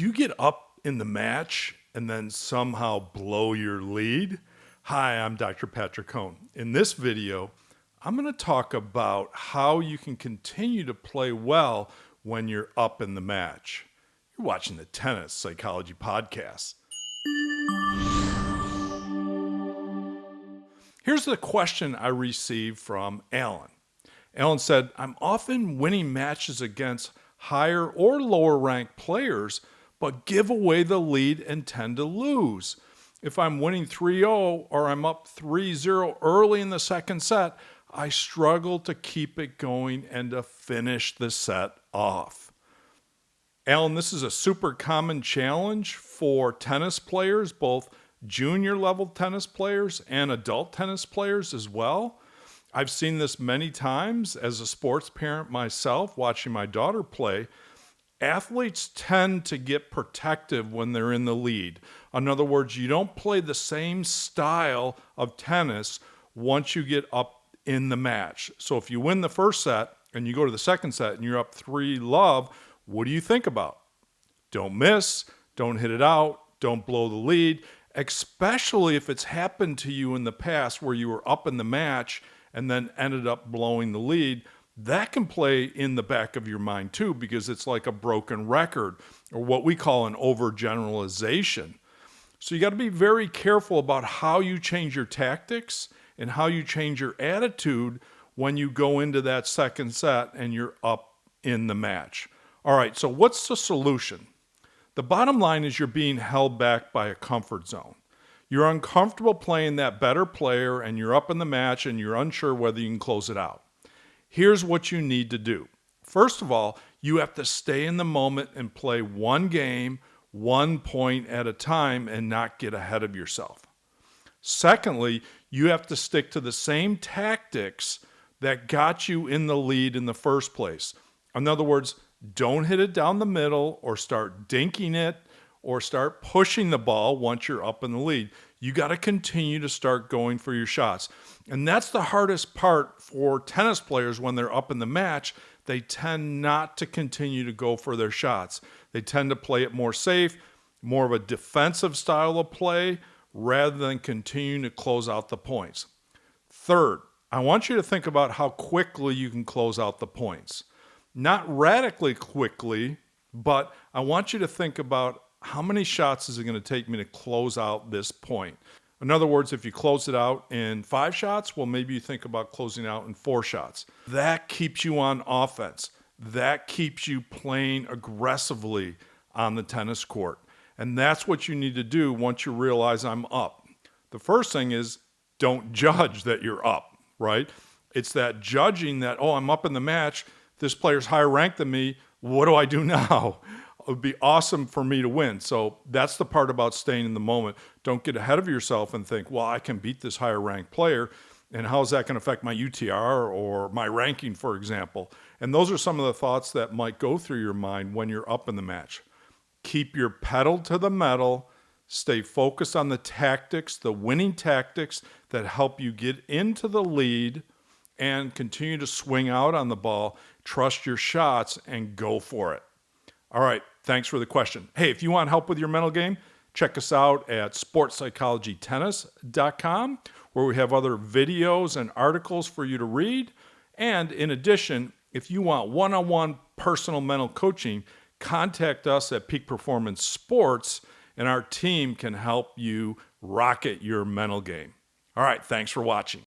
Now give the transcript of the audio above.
Do you get up in the match and then somehow blow your lead? Hi, I'm Dr. Patrick Cohn. In this video, I'm going to talk about how you can continue to play well when you're up in the match. You're watching the Tennis Psychology Podcast. Here's the question I received from Alan. Alan said, I'm often winning matches against higher or lower ranked players, but give away the lead and tend to lose. If I'm winning 3-0 or I'm up 3-0 early in the second set, I struggle to keep it going and to finish the set off. Alan, this is a super common challenge for tennis players, both junior level tennis players and adult tennis players as well. I've seen this many times as a sports parent myself, watching my daughter play. Athletes tend to get protective when they're in the lead. In other words, you don't play the same style of tennis once you get up in the match. So if you win the first set and you go to the second set and you're up 3-love, what do you think about? Don't miss, don't hit it out, don't blow the lead, especially if it's happened to you in the past where you were up in the match and then ended up blowing the lead. That can play in the back of your mind too, because it's like a broken record or what we call an overgeneralization. So you got to be very careful about how you change your tactics and how you change your attitude when you go into that second set and you're up in the match. All right, so what's the solution? The bottom line is you're being held back by a comfort zone. You're uncomfortable playing that better player and you're up in the match and you're unsure whether you can close it out. Here's what you need to do. First of all, you have to stay in the moment and play one game, 1 point at a time, and not get ahead of yourself. Secondly, you have to stick to the same tactics that got you in the lead in the first place. In other words, don't hit it down the middle or start dinking it or start pushing the ball once you're up in the lead. You got to continue to start going for your shots. And that's the hardest part for tennis players when they're up in the match. They tend not to continue to go for their shots. They tend to play it more safe, more of a defensive style of play, rather than continuing to close out the points. Third, I want you to think about how quickly you can close out the points. Not radically quickly, but I want you to think about how many shots is it going to take me to close out this point? In other words, if you close it out in 5 shots, well, maybe you think about closing out in 4 shots. That keeps you on offense. That keeps you playing aggressively on the tennis court. And that's what you need to do once you realize I'm up. The first thing is don't judge that you're up, right? It's that judging that, oh, I'm up in the match. This player's higher ranked than me. What do I do now? It would be awesome for me to win. So that's the part about staying in the moment. Don't get ahead of yourself and think, well, I can beat this higher ranked player. And how is that going to affect my UTR or my ranking, for example? And those are some of the thoughts that might go through your mind when you're up in the match. Keep your pedal to the metal. Stay focused on the tactics, the winning tactics that help you get into the lead and continue to swing out on the ball. Trust your shots and go for it. All right, thanks for the question. Hey, if you want help with your mental game, check us out at sportspsychologytennis.com, where we have other videos and articles for you to read. And in addition, if you want one-on-one personal mental coaching, contact us at Peak Performance Sports, and our team can help you rocket your mental game. All right, thanks for watching.